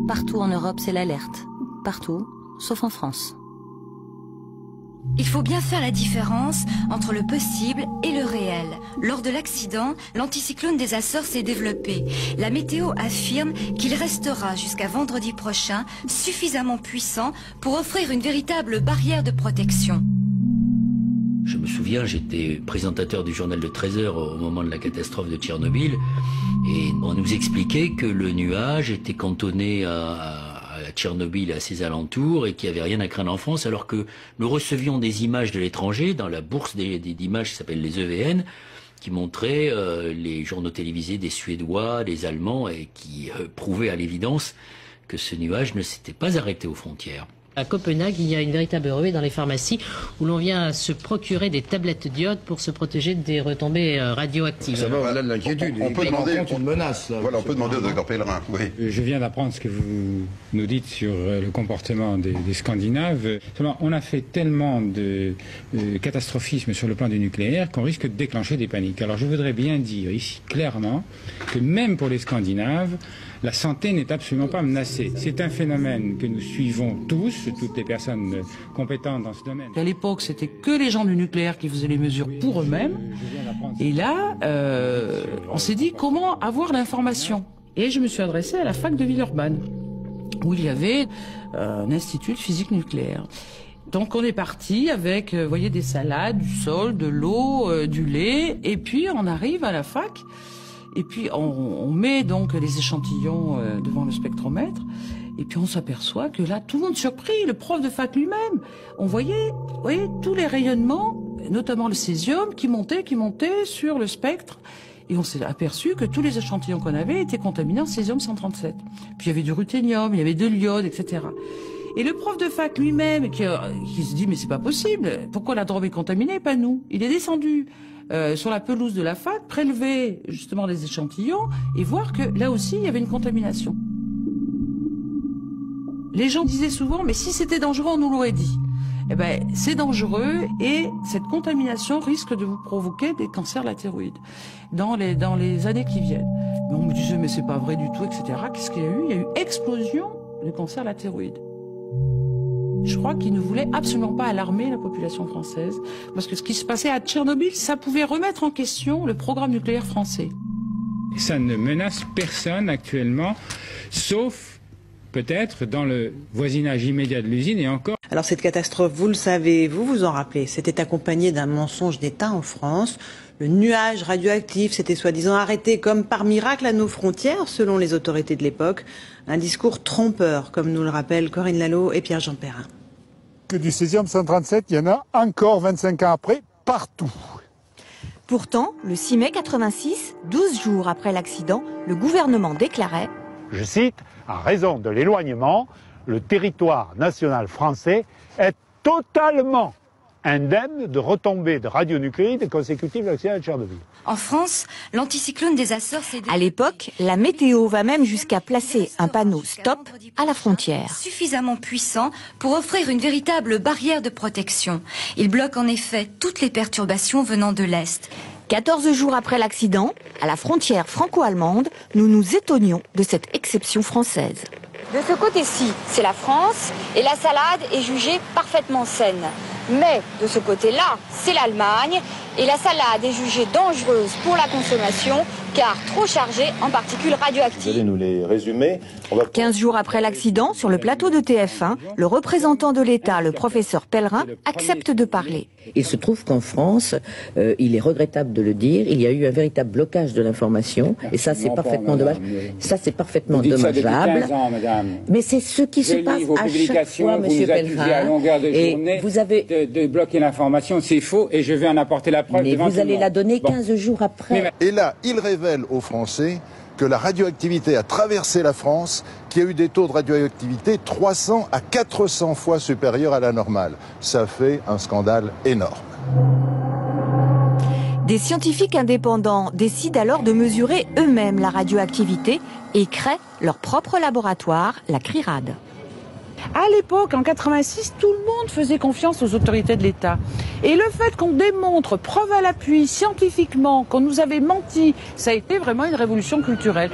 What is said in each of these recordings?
Partout en Europe, c'est l'alerte. Partout, sauf en France. Il faut bien faire la différence entre le possible et le réel. Lors de l'accident, l'anticyclone des Açores s'est développé. La météo affirme qu'il restera jusqu'à vendredi prochain suffisamment puissant pour offrir une véritable barrière de protection. Je me souviens, j'étais présentateur du journal de 13 heures au moment de la catastrophe de Tchernobyl et on nous expliquait que le nuage était cantonné à Tchernobyl et à ses alentours et qu'il n'y avait rien à craindre en France, alors que nous recevions des images de l'étranger dans la bourse d'images qui s'appelle les EVN, qui montraient les journaux télévisés des Suédois, des Allemands et qui prouvaient à l'évidence que ce nuage ne s'était pas arrêté aux frontières. À Copenhague, il y a une véritable ruée dans les pharmacies où l'on vient se procurer des tablettes d'iode pour se protéger des retombées radioactives. Ça va au-delà de l'inquiétude. On peut demander une menace. Là, voilà, on peut demander au docteur Pellerin. Oui. Je viens d'apprendre ce que vous nous dites sur le comportement des Scandinaves. On a fait tellement de catastrophisme sur le plan du nucléaire qu'on risque de déclencher des paniques. Alors je voudrais bien dire ici clairement que même pour les Scandinaves, la santé n'est absolument pas menacée. C'est un phénomène que nous suivons tous, toutes les personnes compétentes dans ce domaine. À l'époque, c'était que les gens du nucléaire qui faisaient les mesures pour eux-mêmes. Et là, on s'est dit comment avoir l'information. Et je me suis adressée à la fac de Villeurbanne, où il y avait un institut de physique nucléaire. Donc on est parti avec, vous voyez, des salades, du sol, de l'eau, du lait, et puis on arrive à la fac. Et puis on met donc les échantillons devant le spectromètre, et puis on s'aperçoit que là, tout le monde surpris, le prof de fac lui-même, on voyait, vous voyez, tous les rayonnements, notamment le césium, qui montait sur le spectre, et on s'est aperçu que tous les échantillons qu'on avait étaient contaminés en césium-137. Puis il y avait du ruthénium, il y avait de l'iode, etc. Et le prof de fac lui-même, qui se dit, mais c'est pas possible, pourquoi la Drôme est contaminée, pas nous? Il est descendu sur la pelouse de la fac, prélever justement les échantillons et voir que là aussi il y avait une contamination. Les gens disaient souvent, mais si c'était dangereux, on nous l'aurait dit. Eh ben, c'est dangereux et cette contamination risque de vous provoquer des cancers de la thyroïde dans les années qui viennent. Mais on me disait, mais c'est pas vrai du tout, etc. Qu'est-ce qu'il y a eu? Il y a eu explosion de cancer de la thyroïde. Je crois qu'ils ne voulaient absolument pas alarmer la population française, parce que ce qui se passait à Tchernobyl, ça pouvait remettre en question le programme nucléaire français. Ça ne menace personne actuellement, sauf peut-être dans le voisinage immédiat de l'usine et encore. Alors cette catastrophe, vous le savez, vous vous en rappelez, c'était accompagné d'un mensonge d'État en France. Le nuage radioactif s'était soi-disant arrêté comme par miracle à nos frontières, selon les autorités de l'époque. Un discours trompeur, comme nous le rappellent Corinne Lalo et Pierre-Jean Perrin. Que du césium-137, il y en a encore 25 ans après, partout. Pourtant, le 6 mai 86, 12 jours après l'accident, le gouvernement déclarait, je cite, en raison de l'éloignement, le territoire national français est totalement indemne de retombées de radionucléides consécutives à l'accident de Tchernobyl. En France, l'anticyclone des Açores s'est développé. À l'époque, la météo va même jusqu'à placer un panneau stop à la frontière. Suffisamment puissant pour offrir une véritable barrière de protection. Il bloque en effet toutes les perturbations venant de l'Est. 14 jours après l'accident, à la frontière franco-allemande, nous nous étonnions de cette exception française. De ce côté-ci, c'est la France et la salade est jugée parfaitement saine. Mais de ce côté-là, c'est l'Allemagne et la salade est jugée dangereuse pour la consommation car trop chargée en particules radioactives. Vous allez nous les résumer. 15 jours après l'accident, sur le plateau de TF1, le représentant de l'État, le professeur Pellerin, accepte de parler. Il se trouve qu'en France, il est regrettable de le dire, il y a eu un véritable blocage de l'information et ça c'est parfaitement dommage. Ça c'est parfaitement dommageable. Mais c'est ce qui se passe à chaque fois, Monsieur Pellerin. Et vous avez de bloquer l'information, c'est faux et je vais en apporter la preuve. Mais vous allez la donner 15 jours après. Et là, il révèle aux Français que la radioactivité a traversé la France, qu'il y a eu des taux de radioactivité 300 à 400 fois supérieurs à la normale. Ça fait un scandale énorme. Des scientifiques indépendants décident alors de mesurer eux-mêmes la radioactivité et créent leur propre laboratoire, la CRIRAD. À l'époque, en 86, tout le monde faisait confiance aux autorités de l'État. Et le fait qu'on démontre, preuve à l'appui, scientifiquement, qu'on nous avait menti, ça a été vraiment une révolution culturelle.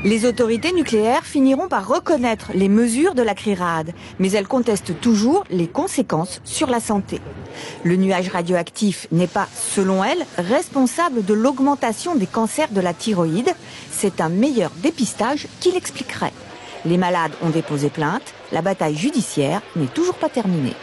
Les autorités nucléaires finiront par reconnaître les mesures de la CRIRAD, mais elles contestent toujours les conséquences sur la santé. Le nuage radioactif n'est pas, selon elles, responsable de l'augmentation des cancers de la thyroïde. C'est un meilleur dépistage qui l'expliquerait. Les malades ont déposé plainte. La bataille judiciaire n'est toujours pas terminée.